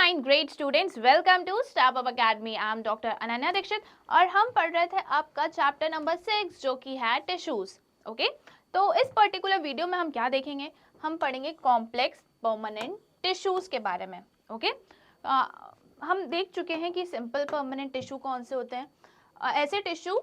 Fine great students, welcome to Star Up Academy. I am doctor Ananya Dikshit और हम पढ़ रहे थे आपका चैप्टर नंबर 6 जो कि है टिश्यूज। ओके, तो इस पर्टिकुलर वीडियो में हम क्या देखेंगे, हम पढ़ेंगे कॉम्प्लेक्स परमानेंट टिश्यूज के बारे में। ओके, हम देख चुके हैं कि सिंपल परमानेंट टिश्यू कौन से होते हैं, ऐसे टिश्यू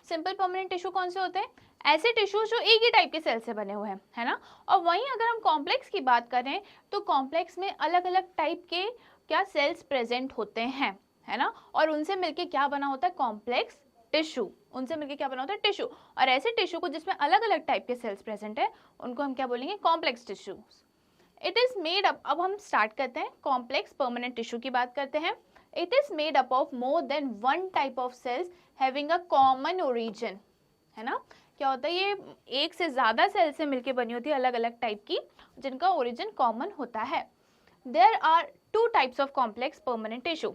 सिंपल परमानेंट टिश्यू कौन से होते हैं, ऐसे टिश्यूज जो एक ही टाइप के सेल से बने हुए हैं, है ना। और वहीं अगर हम कॉम्प्लेक्स की बात करें तो कॉम्प्लेक्स में अलग अलग टाइप के क्या सेल्स प्रेजेंट होते हैं, है ना, और उनसे मिलके क्या बना होता है कॉम्प्लेक्स टिश्यू। उनसे मिलके क्या बना होता है टिश्यू, और ऐसे टिश्यू को जिसमें अलग अलग टाइप के सेल्स प्रेजेंट है उनको हम क्या बोलेंगे complex tissue. It is made up, अब हम स्टार्ट करते हैं कॉम्प्लेक्स परमानेंट टिश्यू की बात करते हैं। It is made up of more than one type of sales having a common origin, है ना। क्या होता है, ये एक से ज्यादा सेल से मिलके बनी होती है अलग अलग टाइप की, जिनका ओरिजिन कॉमन होता है। There are two types of complex permanent tissue.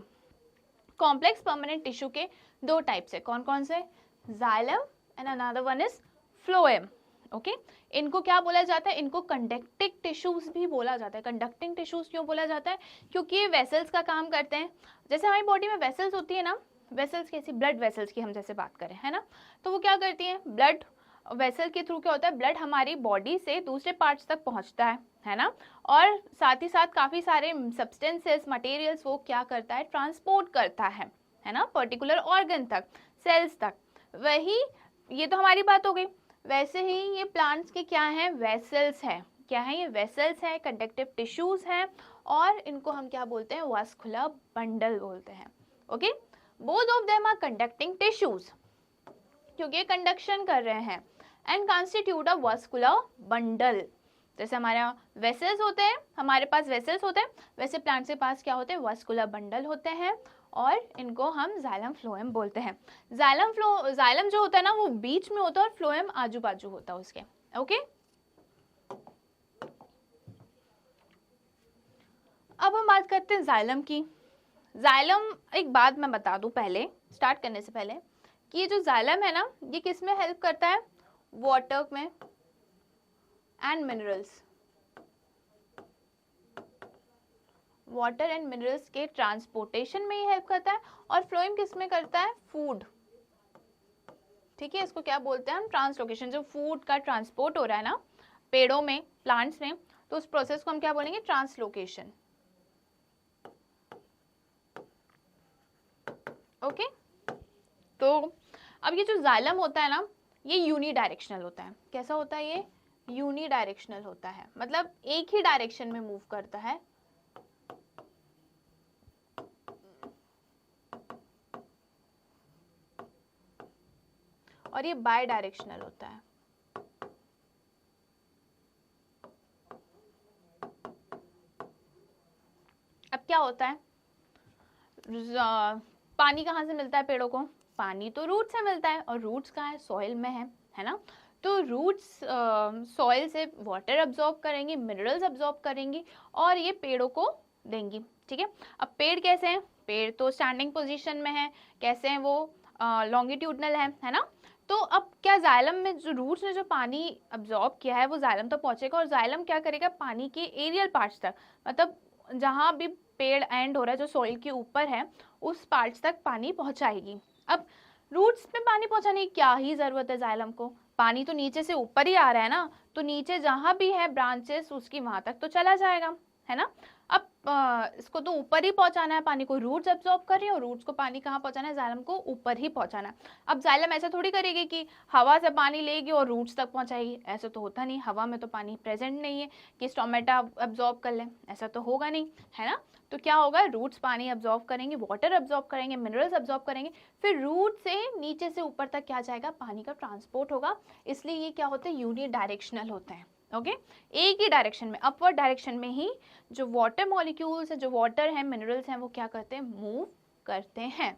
Complex permanent tissue के दो टाइप्स है, कौन कौन से, xylem and another one is phloem. Okay, इनको क्या बोला जाता है, इनको कंडक्टिंग टिश्यूज भी बोला जाता है। कंडक्टिंग टिश्यूज क्यों बोला जाता है, क्योंकि ये वेसल्स का काम करते हैं। जैसे हमारी बॉडी में वेसल्स होती है ना, वेसल्स कैसी, ब्लड वेसल्स की हम जैसे बात करें, है ना, तो वो क्या करती हैं, ब्लड वेसल के थ्रू क्या होता है, ब्लड हमारी बॉडी से दूसरे पार्ट्स तक पहुंचता है ना, और साथ ही साथ काफी सारे सब्सटेंसेस मटेरियल्स वो क्या करता है, ट्रांसपोर्ट करता है ना, पर्टिकुलर ऑर्गन तक, सेल्स तक। वही, ये तो हमारी बात हो गई। वैसे ही ये प्लांट्स के क्या है, वेसल्स है। क्या है ये, वेसल्स है, कंडक्टिव टिश्यूज हैं, और इनको हम क्या बोलते हैं, वास्कुलर बंडल बोलते हैं। Okay, both of them are conducting tissues, क्योंकि ये कंडक्शन कर रहे हैं, and constitute a vascular bundle. जैसे हमारे वेसल्स होते हैं, हमारे पास वेसल्स होते हैं, वैसे प्लांट्स के पास क्या होते हैं, वास्कुलर बंडल होते हैं, और इनको हम जाइलम फ्लोएम बोलते हैं। जाइलम जो होता है ना वो बीच में होता है और फ्लोएम आजू बाजू होता है उसके। ओके, अब हम बात करते हैं जाइलम की। जाइलम, एक बात मैं बता दूं पहले, स्टार्ट करने से पहले, कि ये जो जाइलम है ना, ये किस में हेल्प करता है, वाटर में and minerals, water and minerals के ट्रांसपोर्टेशन में ही हेल्प करता है, और फ्लोएम किस में करता है, फूड। ठीक है, इसको क्या बोलते हैं हम, ट्रांसलोकेशन। जो फूड का ट्रांसपोर्ट हो रहा है ना पेड़ों में, प्लांट्स में, तो उस प्रोसेस को हम क्या बोलेंगे, ट्रांसलोकेशन। ओके, तो अब ये जो जाइलम होता है ना, ये यूनिडायरेक्शनल होता है। कैसा होता है ये, यूनिडायरेक्शनल होता है, मतलब एक ही डायरेक्शन में मूव करता है। और ये बाय डायरेक्शनल होता है। अब क्या होता है, पानी कहाँ से मिलता है पेड़ों को, पानी तो रूट से मिलता है, और रूट्स कहाँ है, सॉइल में है ना। तो रूट्स सॉइल से वाटर अब्जॉर्ब करेंगी, मिनरल्स अब्जॉर्ब करेंगी, और ये पेड़ों को देंगी। ठीक है, अब पेड़ कैसे हैं, पेड़ तो स्टैंडिंग पोजीशन में है, कैसे हैं वो, लॉन्गिट्यूडनल है ना। तो अब क्या, जाइलम में जो रूट्स ने जो पानी अब्जॉर्ब किया है वो जाइलम तक पहुंचेगा, और जाइलम क्या करेगा, पानी के एरियल पार्ट्स तक, मतलब जहाँ भी पेड़ एंड हो रहा है जो सॉइल के ऊपर है उस पार्ट्स तक पानी पहुंचाएगी। अब रूट्स में पानी पहुंचाने की क्या ही जरूरत है जाइलम को, पानी तो नीचे से ऊपर ही आ रहा है ना, तो नीचे जहां भी है ब्रांचेस उसकी वहां तक तो चला जाएगा, है ना। अब इसको तो ऊपर ही पहुंचाना है पानी को, रूट्स एब्जॉर्ब कर रही है, और रूट्स को पानी कहाँ पहुंचाना है, जाइलम को ऊपर ही पहुंचाना है। अब जाइलम ऐसा थोड़ी करेगी कि हवा से पानी लेगी और रूट्स तक पहुंचाएगी, ऐसा तो होता नहीं, हवा में तो पानी प्रेजेंट नहीं है कि स्टोमेटा अब्जॉर्ब कर ले, ऐसा तो होगा नहीं, है ना। तो क्या होगा, रूट्स पानी अब्जॉर्ब करेंगे, वाटर अब्जॉर्ब करेंगे, मिनरल्स अब्जॉर्ब करेंगे, फिर रूट से नीचे से ऊपर तक क्या जाएगा, पानी का ट्रांसपोर्ट होगा। इसलिए ये क्या होते हैं, यूनिडायरेक्शनल होते हैं। ओके, एक ही डायरेक्शन में, अपवर्ड डायरेक्शन में ही जो वाटर मॉलिक्यूल्स है, जो वाटर है, मिनरल्स हैं, वो क्या करते हैं, मूव करते हैं।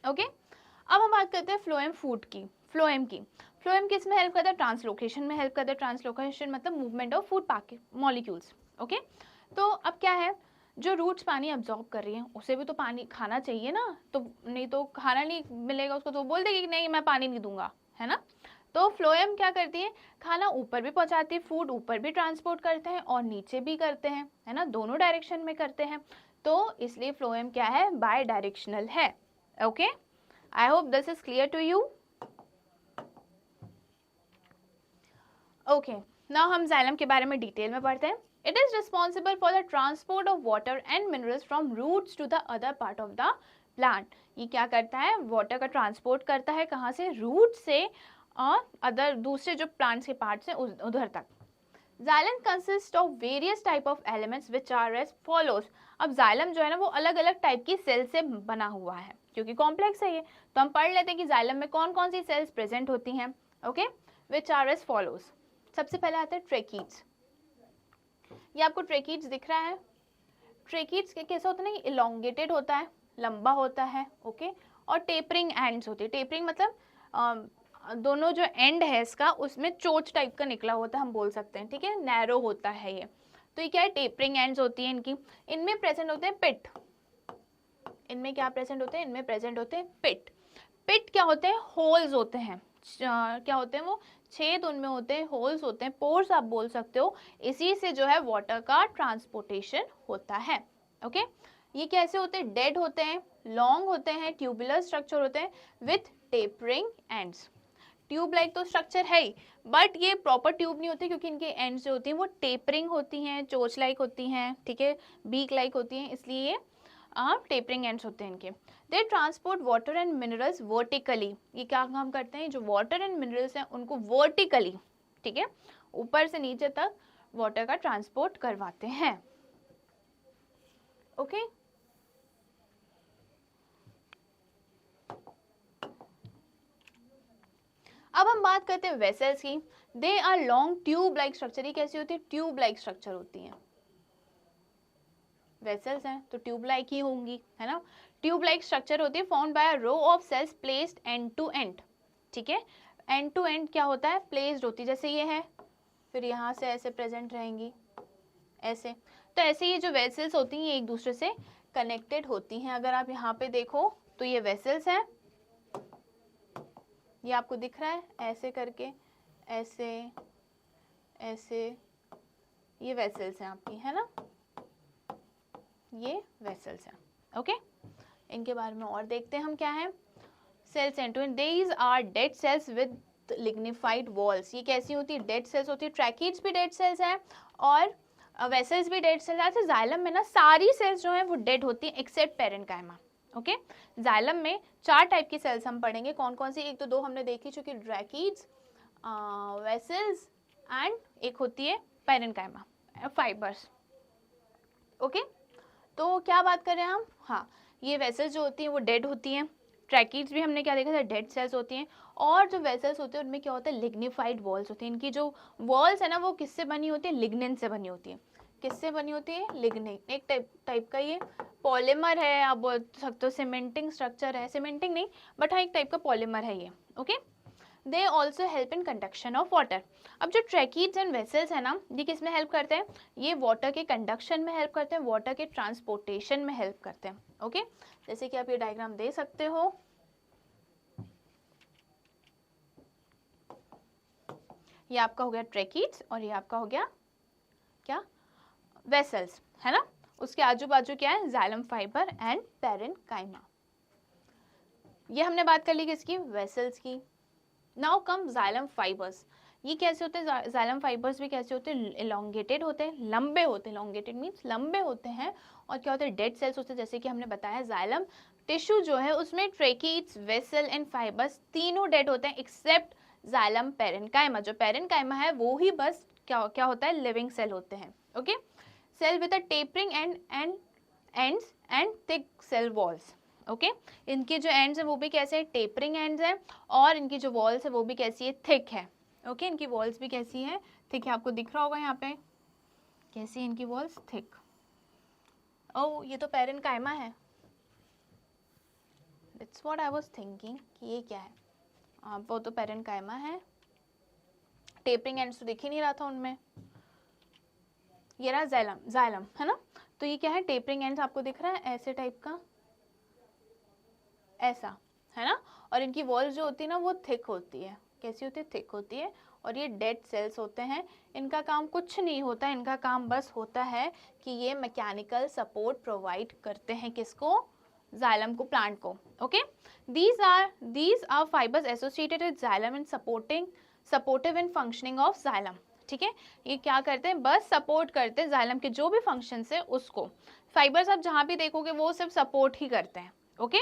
ओके, अब हम बात करते हैं फ्लोएम फूड की, फ्लोएम की। फ्लोएम किस में हेल्प करता है, ट्रांसलोकेशन में हेल्प करता है। ट्रांसलोकेशन मतलब movement of food molecules. Okay, तो अब क्या है, जो रूट्स पानी अब्जॉर्ब कर रही हैं उसे भी तो पानी खाना चाहिए ना, तो नहीं तो खाना नहीं मिलेगा उसको तो बोल देगी कि नहीं मैं पानी नहीं दूंगा, है ना। तो तो फ्लोएम क्या करती है, खाना ऊपर भी पहुंचाती है, फूड ऊपर भी ट्रांसपोर्ट करते हैं और नीचे भी करते हैं, है ना, दोनों डायरेक्शन में करते हैं। तो इसलिए फ्लोएम क्या है, बाय डायरेक्शनल है। Okay, I hope this is clear to you. Okay, now हम जाइलम के बारे में डिटेल में पढ़ते हैं। It is responsible for the transport of water and minerals from roots to the other part of the plant. ये क्या करता है, वाटर का ट्रांसपोर्ट करता है, कहाँ से, रूट से अदर दूसरे जो प्लांट्स के पार्ट से उधर तक। Xylem consist of various type of elements which are as follows. अब जाइलम जो है ना वो अलग अलग टाइप की सेल से बना हुआ है, क्योंकि कॉम्प्लेक्स है ये, तो हम पढ़ लेते हैं कि जाइलम में कौन कौन सी सेल्स प्रेजेंट होती हैं। Okay, which are as follows. सबसे पहले आता है ट्रेकीड्स। ये आपको ट्रेकीड्स दिख रहा है। ट्रेकीड्स के कैसा होता है ना, इलोंगेटेड होता है, लंबा होता है। ओके, और टेपरिंग एंड्स होती है। टेपरिंग मतलब दोनों जो एंड है इसका उसमें चोच टाइप का निकला होता है, हम बोल सकते हैं, ठीक है, नैरो होता है ये। तो ये क्या है, टेपरिंग एंड्स होती है इनकी। इनमें प्रेजेंट होते हैं पिट। इनमें क्या प्रेजेंट होते हैं, इनमें प्रेजेंट होते हैं पिट। पिट क्या होते हैं, होल्स होते हैं। क्या होते हैं वो, छेद उनमें होते हैं, होल्स होते हैं, पोर्स आप बोल सकते हो। इसी से जो है वाटर का ट्रांसपोर्टेशन होता है। ओके, ये कैसे होते हैं, डेड होते हैं, लॉन्ग होते हैं, ट्यूबुलर स्ट्रक्चर होते हैं with tapering ends. Tube like तो स्ट्रक्चर है ही, बट ये प्रॉपर ट्यूब नहीं होती, क्योंकि इनके एंड्स जो होती हैं वो टेपरिंग होती हैं, चोच लाइक होती हैं, ठीक है, बीक लाइक होती हैं, इसलिए ये टेपरिंग एंड्स होते हैं इनके। They transport water and minerals vertically. ये क्या काम करते हैं, जो वाटर एंड मिनरल्स हैं उनको वर्टिकली, ठीक है, ऊपर से नीचे तक वाटर का ट्रांसपोर्ट करवाते हैं। ओके, अब हम बात करते हैं वेसल्स की। They are long tube like structure. ये कैसी होती है, ट्यूब लाइक स्ट्रक्चर होती है। वेसल्स हैं तो ट्यूब लाइक ही होंगी, है ना। ट्यूब लाइक स्ट्रक्चर होती है, found by a row of cells placed end to end, ठीक है। एंड टू एंड क्या होता है, प्लेस्ड होती है, जैसे ये है, फिर यहाँ से ऐसे प्रेजेंट रहेंगी, ऐसे। तो ऐसे ये जो वेसल्स होती हैं ये एक दूसरे से कनेक्टेड होती हैं। अगर आप यहाँ पे देखो तो ये वेसल्स हैं, ये आपको दिख रहा है ऐसे करके, ऐसे ऐसे, ये वेसल्स हैं आपकी, है ना, ये वेसल्स हैं। ओके, इनके बारे में और देखते हैं हम क्या है। Cells end to end, these are dead cells with lignified walls. ये कैसी होती है, डेड सेल्स होती है। ट्रैकीड्स भी डेड सेल्स हैं और वेसल्स भी डेड सेल्स हैं। जाइलम में ना सारी सेल्स जो हैं वो डेड होती हैं एक्सेप्ट पेरेन्काइमा। ओके, जाइलम में 4 टाइप की सेल्स हम पढ़ेंगे, कौन कौन सी, एक तो 2 हमने देखी चुकी, ट्रैकीड्स, वेसल्स एंड एक होती है पेरेन्काइमा, फाइबर्स। ओके, तो क्या बात कर रहे हैं हम, हाँ, ये वेसल्स जो होती हैं वो डेड होती हैं। ट्रैकीड्स भी हमने क्या देखा था, डेड सेल्स होती हैं। और जो वेसल्स होते हैं उनमें क्या होता है, लिग्निफाइड वॉल्स होती हैं। इनकी जो वॉल्स है ना वो किससे बनी होती है, लिग्निन से बनी होती है। किससे बनी होती है, लिग्निन। एक टाइप का ये पॉलीमर है, आप बोल सकते हो सीमेंटिंग स्ट्रक्चर है, सीमेंटिंग नहीं बट हाँ एक टाइप का पॉलीमर है ये। Okay, they also help in conduction of water. अब जो ट्रैकीड्स एंड वेसल्स है ना, ये किस में हेल्प करते हैं, ये वाटर के कंडक्शन में हेल्प करते हैं, वाटर के ट्रांसपोर्टेशन में हेल्प करते हैं। ओके, जैसे कि आप ये डायग्राम दे सकते हो, ये आपका हो गया ट्रैकीड्स और ये आपका हो गया क्या, वेसल्स, है ना। उसके आजू बाजू क्या है, जाइलम फाइबर एंड पेरेन्काइमा। ये हमने बात कर ली किसकी, वेसल्स की। Now come xylem fibres. ये कैसे होते हैं, जाइलम फाइबर्स भी कैसे होते हैं, इलोंगेटेड होते हैं, लंबे होते हैं, इलोंगेटेड मीन्स लंबे होते हैं। और क्या होते हैं, डेड सेल्स होते हैं। जैसे कि हमने बताया जाइलम टिश्यू जो है उसमें ट्रैकीड्स, वेसल एंड फाइबर्स तीनों डेड होते हैं एक्सेप्ट जाइलम पेरेन्काइमा। जो पेरेन्काइमा है वो ही बस क्या होता है, लिविंग सेल होते हैं। Okay, cell with a tapering ends and thick cell walls. Okay, इनके जो एंड्स हैं वो भी कैसे हैं, टेपरिंग एंड्स हैं, और इनकी जो वॉल्स है वो भी कैसी है, थिक है। ओके, इनकी वॉल्स भी कैसी है, थिक है। आपको दिख रहा होगा यहाँ पे कैसी है इनकी वॉल्स, थिक। ओह, ये तो पेरेन्काइमा है। That's what I was thinking कि ये क्या है। वो तो पेरेन्काइमा है, टेपरिंग एंड्स तो दिख ही नहीं रहा था उनमें। ये रहा जाइलम, है ना। तो ये क्या है, टेपरिंग एंड्स आपको दिख रहा है ऐसे टाइप का, ऐसा, है ना। और इनकी वॉल्स जो होती है ना वो थिक होती है, कैसी होती है, थिक होती है, और ये डेड सेल्स होते हैं। इनका काम कुछ नहीं होता, इनका काम बस होता है कि ये मैकेनिकल सपोर्ट प्रोवाइड करते हैं, किसको, जाइलम को, प्लांट को। Okay, these are fibers associated with xylem in supportive and functioning of xylem। ठीक है, ये क्या करते हैं, बस सपोर्ट करते हैं जाइलम के जो भी फंक्शन है उसको। फाइबर्स आप जहां भी देखोगे वो सिर्फ सपोर्ट ही करते हैं। ओके,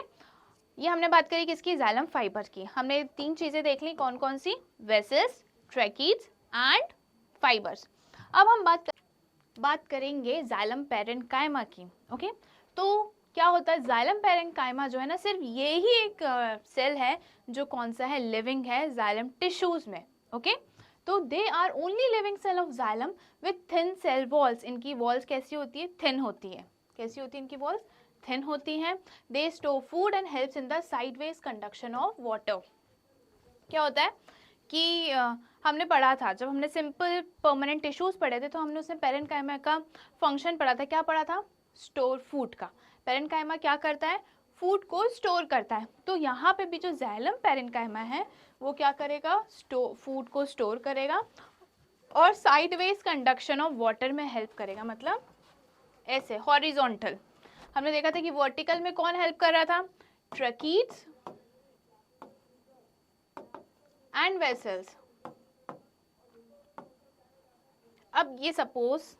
ये हमने बात करी किसकी, जाइलम फाइबर की। हमने 3 चीजें देख ली, कौन कौन सी, वेसल्स, ट्रैकीज एंड फाइबर्स। अब हम बात करेंगे जाइलम पैरेन्काइमा की। ओके, तो क्या होता है, जाइलम पैरेन्काइमा जो है ना, सिर्फ ये ही एक सेल है जो कौन सा है, लिविंग है जाइलम टिश्यूज में। ओके, तो they are only living cell of xylem with thin cell walls. इनकी वॉल्स कैसी होती है, थिन होती है। कैसी होती है इनकी वॉल्स, थिन होती हैं। They store food and helps in the sideways conduction of water. क्या होता है कि हमने पढ़ा था, जब हमने सिंपल परमानेंट टिश्यूज पढ़े थे तो हमने उसमें पैरेन्काइमा का फंक्शन पढ़ा था। क्या पढ़ा था, स्टोर फूड का। पैरेन्काइमा क्या करता है, फूड को स्टोर करता है। तो यहाँ पे भी जो जाइलम पैरेन्काइमा है वो क्या करेगा, फूड को स्टोर करेगा और साइडवेज कंडक्शन ऑफ वाटर में हेल्प करेगा। मतलब ऐसे हॉरिजॉन्टल। हमने देखा था कि वर्टिकल में कौन हेल्प कर रहा था, ट्रैकीज एंड वेसल्स। अब ये सपोज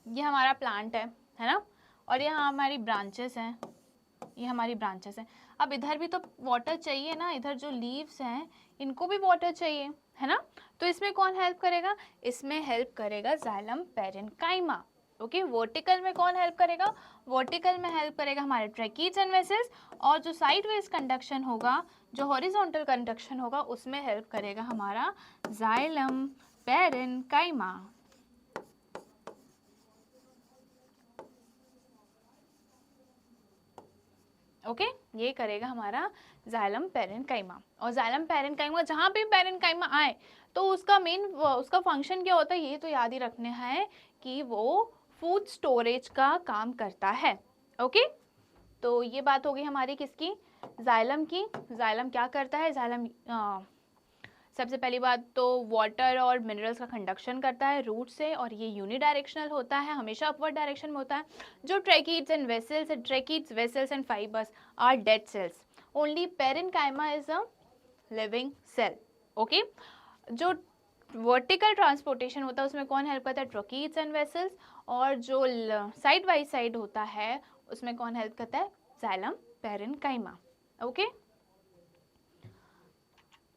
ये हमारा प्लांट है ना, और यहाँ हमारी ब्रांचेस हैं, ये हमारी ब्रांचेस हैं। अब इधर भी तो वाटर चाहिए ना, इधर जो लीव्स हैं इनको भी वाटर चाहिए, है ना। तो इसमें कौन हेल्प करेगा, इसमें हेल्प करेगा जाइलम पैरेन्काइमा। ओके, वर्टिकल में कौन हेल्प करेगा, वर्टिकल में हेल्प करेगा हमारे ट्रैकीज एंड वेसल्स, और जो साइडवेज कंडक्शन होगा, जो हॉरिजॉन्टल कंडक्शन होगा, उसमें हेल्प करेगा हमारा जाइलम पैरेन्काइमा। ओके, ये करेगा हमारा जाइलम पैरेन्काइमा। और जाइलम पैरेन्काइमा जहाँ पे पैरेन्काइमा आए तो उसका फंक्शन क्या होता है, ये तो याद ही रखने हैं कि वो फूड स्टोरेज का काम करता है। ओके, तो ये बात हो गई हमारी किसकी, जाइलम की। जाइलम क्या करता है, जाइलम सबसे पहली बात तो वाटर और मिनरल्स का कंडक्शन करता है रूट से, और ये यूनिडायरेक्शनल होता है, हमेशा अपवर्ड डायरेक्शन में होता है। जो tracheids and vessels, tracheids, vessels and fibres are dead cells. Only parenchyma is a living cell. Okay, जो वर्टिकल ट्रांसपोर्टेशन होता है उसमें कौन हेल्प करता है, ट्रैकीड्स एंड वेसल्स, और जो साइड बाई साइड होता है उसमें कौन हेल्प करता है, जाइलम पैरेन्काइमा। ओके,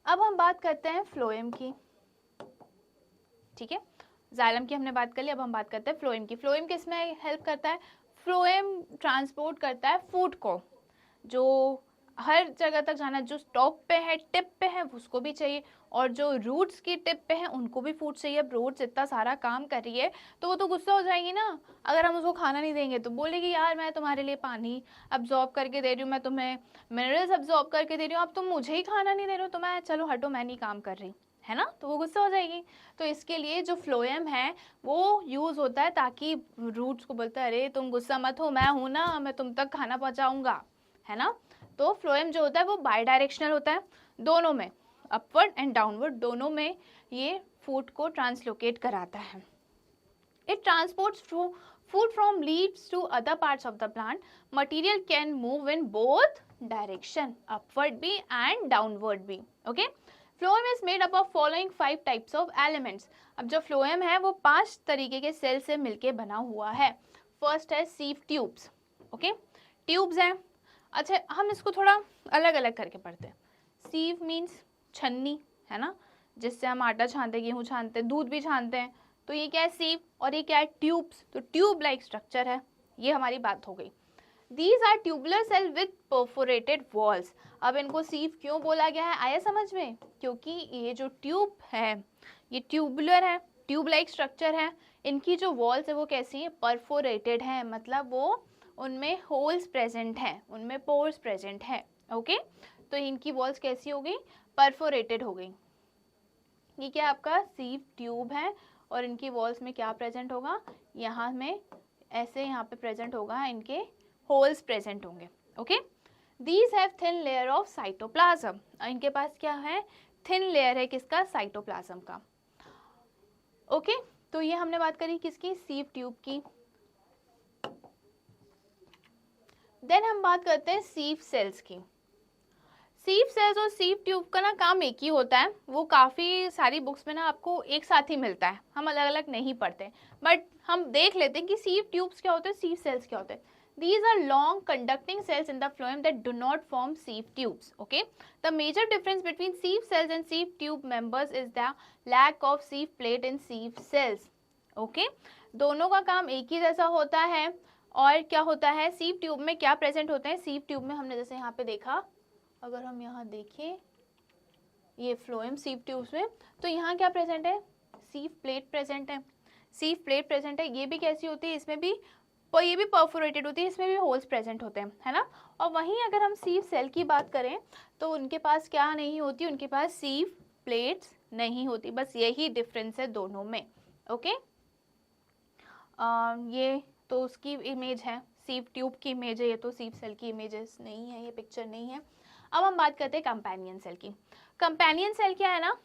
अब हम बात करते हैं फ्लोएम की। ठीक है, जाइलम की हमने बात कर ली, अब हम बात करते हैं फ्लोएम की। फ्लोएम किस में हेल्प करता है, फ्लोएम ट्रांसपोर्ट करता है फूड को, जो हर जगह तक जाना, जो टॉप पे है, टिप पे है, उसको भी चाहिए, और जो रूट्स की टिप पे है उनको भी फूड चाहिए। अब रूट्स इतना सारा काम कर रही है तो वो तो गुस्सा हो जाएगी ना, अगर हम उसको खाना नहीं देंगे तो बोलेगी यार मैं तुम्हारे लिए पानी अब्जॉर्ब करके दे रही हूँ, मैं तुम्हें मिनरल्स अब्जॉर्ब करके दे रही हूँ, अब तुम मुझे ही खाना नहीं दे रहे हो, तो मैं चलो हटो, मैं नहीं काम कर रही, है ना, तो वो गुस्सा हो जाएगी। तो इसके लिए जो फ्लोएम है वो यूज होता है ताकि रूट्स को बोलता है अरे तुम गुस्सा मत हो, मैं हूं ना, मैं तुम तक खाना पहुंचाऊंगा, है ना। तो फ्लोएम जो होता है वो बाई डायरेक्शनल होता है, दोनों में, अपवर्ड एंड डाउनवर्ड दोनों में ये फूड को ट्रांसलोकेट कराता है। It transports food from leaves to other parts of the plant. Material can move in both direction, upward भी and downward भी. Okay? Phloem is made up of following 5 types of elements. अब जो phloem है वो 5 तरीके के cell से मिलके बना हुआ है। फर्स्ट है sieve tubes. Okay? ट्यूब्स हैं। अच्छा, हम इसको थोड़ा अलग अलग करके पढ़ते हैं। sieve means छन्नी, है ना, जिससे हम आटा छानते, गेहूँ छानते, दूध भी छानते हैं। तो ये क्या है, सीव, और ये क्या है, ट्यूब्स। तो ट्यूब लाइक स्ट्रक्चर है, ये हमारी बात हो गई। These are tubular cell with perforated walls. अब इनको सीव क्यों बोला गया है, आया समझ में, क्योंकि ये जो ट्यूब है ये ट्यूबुलर है, ट्यूब लाइक स्ट्रक्चर है। इनकी जो वॉल्स है वो कैसी है, परफोरेटेड है, मतलब वो उनमें होल्स प्रेजेंट हैं, उनमें पोर्स प्रेजेंट है। ओके, तो इनकी वॉल्स कैसी हो गई, परफोरेटेड हो गई। ये क्या आपका सीव ट्यूब है, और इनकी वॉल्स में क्या प्रेजेंट होगा, यहाँ में ऐसे यहाँ पे प्रेजेंट होगा, इनके होल्स प्रेजेंट होंगे। Okay, these have thin layer of cytoplasm, इनके पास क्या है, थिन लेयर है किसका, साइटोप्लाज्म का। ओके तो ये हमने बात करी किसकी, सीव ट्यूब की। देन हम बात करते हैं सीव सेल्स की। सीव सेल्स और सीव ट्यूब का ना काम एक ही होता है, वो काफ़ी सारी बुक्स में ना आपको एक साथ ही मिलता है, हम अलग अलग नहीं पढ़ते, बट हम देख लेते हैं कि सीव ट्यूब्स क्या होते हैं, सीव सेल्स क्या होते हैं। These are long conducting cells in the phloem that do not form sieve tubes. Okay, the major difference between sieve cells and sieve tube members is the lack of sieve plate in sieve cells. Okay, दोनों का काम एक ही जैसा होता है। और क्या होता है, सीव ट्यूब में क्या प्रेजेंट होते हैं, सीव ट्यूब में हमने जैसे यहाँ पे देखा, अगर हम यहाँ देखें ये फ्लोएम सीव ट्यूब्स में, तो यहाँ क्या प्रेजेंट है, सीव प्लेट प्रेजेंट है, सीव प्लेट प्रेजेंट है। ये भी कैसी होती है, इसमें भी, और ये भी परफोरेटेड होती है, इसमें भी होल्स प्रेजेंट होते हैं, है ना। और वहीं अगर हम सीव सेल की बात करें तो उनके पास क्या नहीं होती, उनके पास सीव प्लेट्स नहीं होती, बस यही डिफरेंस है दोनों में। ओके ये तो उसकी इमेज है, सीव ट्यूब की इमेज है, ये तो सीव सेल की इमेजेस नहीं है, ये पिक्चर नहीं है। अब हम बात करते हैं कंपेनियन सेल की। कंपेनियन सेल क्या है ना,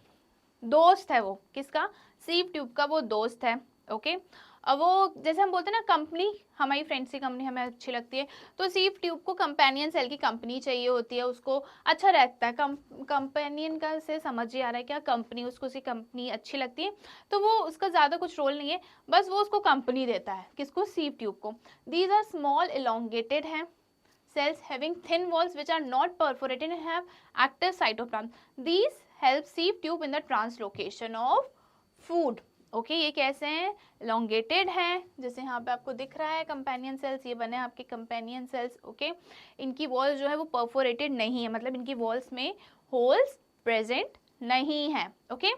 दोस्त है वो, किसका, सीव ट्यूब का वो दोस्त है। ओके अब वो जैसे हम बोलते हैं ना, कंपनी, हमारी फ्रेंड्स की कंपनी हमें अच्छी लगती है, तो सीव ट्यूब को कंपेनियन सेल की कंपनी चाहिए होती है, उसको अच्छा रहता है, कंपेनियन का से समझ ही आ रहा है क्या, कंपनी, उसको उसकी कंपनी अच्छी लगती है, तो वो उसका ज़्यादा कुछ रोल नहीं है, बस वो उसको कंपनी देता है, किसको, सीव ट्यूब को। दीज आर स्मॉल इलोंगेटेड हैं cells having thin walls which are not perforated and have active cytoplasm. These help sieve tube in the translocation of food. Okay ये कैसे हैं, elongated हैं, जैसे यहाँ पे आपको दिख रहा है कंपेनियन सेल्स, ये बने आपके कंपेनियन सेल्स। ओके इनकी वॉल्स जो है वो परफोरेटेड नहीं है, मतलब इनकी वॉल्स में होल्स प्रेजेंट नहीं है। Okay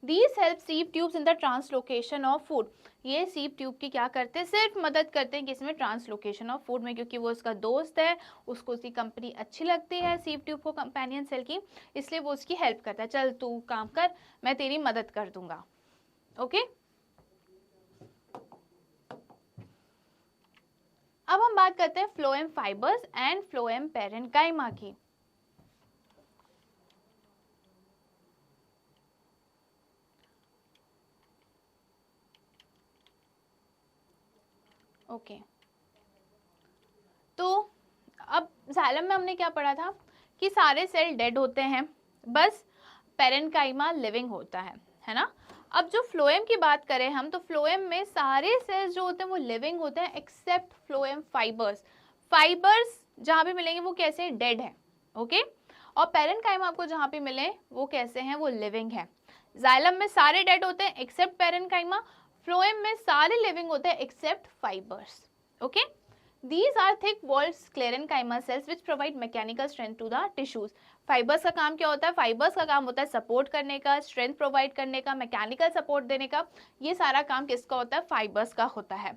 these help sieve tubes in the translocation of food, ये सीव ट्यूब की क्या करते हैं, सिर्फ मदद करते हैं किसमें, ट्रांसलोकेशन ऑफ फूड में, क्योंकि वो उसका दोस्त है, उसको उसकी कंपनी अच्छी लगती है सीव ट्यूब को, कंपेनियन सेल की, इसलिए वो उसकी हेल्प करता है, चल तू काम कर, मैं तेरी मदद कर दूंगा। ओके अब हम बात करते हैं phloem fibres and phloem parenchyma की। ओके तो अब जाइलम में हमने क्या पढ़ा था कि सारे सेल डेड होते हैं, बस पैरेन्काइमा लिविंग होता है ना। अब जो फ्लोएम की बात करें हम, तो फ्लोएम में सारे सेल्स जो होते हैं वो लिविंग होते हैं एक्सेप्ट फ्लोएम फाइबर्स। फाइबर्स जहाँ भी मिलेंगे वो कैसे हैं, डेड है। ओके और पैरेन्काइमा आपको जहाँ पे मिले वो कैसे हैं, वो लिविंग है। जाइलम में सारे डेड होते हैं एक्सेप्ट पैरेन्काइमा, फ्लोएम में सारे लिविंग होते हैं except fibres. Okay These are thick walled sclerenchyma cells which provide mechanical strength to the tissues. Fibres का काम क्या होता है, फाइबर्स का काम होता है सपोर्ट करने का, स्ट्रेंथ प्रोवाइड करने का, मैकेनिकल सपोर्ट देने का, ये सारा काम किसका होता है, फाइबर्स का होता है।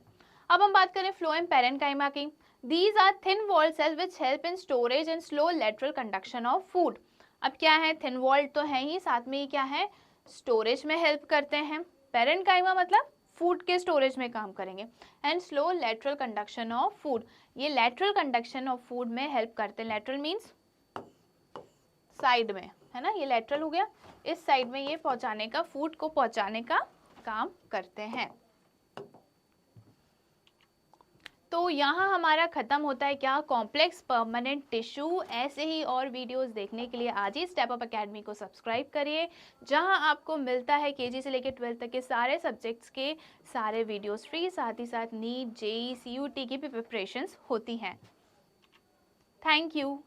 अब हम बात करें फ्लोएम पैरेन्काइमा की। These are thin walled cells which help in storage and slow lateral conduction of food. अब क्या है, थिन वॉल्ड तो है ही, साथ में ही क्या है, स्टोरेज में हेल्प करते हैं। पैरेन्काइमा मतलब फूड के स्टोरेज में काम करेंगे। And slow lateral conduction of food, ये लेटरल कंडक्शन ऑफ फूड में हेल्प करते हैं। लेटरल मीन्स साइड में, है ना, ये लेटरल हो गया, इस साइड में ये पहुंचाने का, फूड को पहुंचाने का काम करते हैं। तो यहाँ हमारा खत्म होता है क्या, कॉम्प्लेक्स परमानेंट टिश्यू। ऐसे ही और वीडियोस देखने के लिए आज ही स्टेप अप एकेडमी को सब्सक्राइब करिए, जहाँ आपको मिलता है केजी से लेकर 12th तक के सारे सब्जेक्ट्स के सारे वीडियोस फ्री, साथ ही साथ नीट, जेई, CUT की भी प्रिपरेशंस होती हैं। Thank you.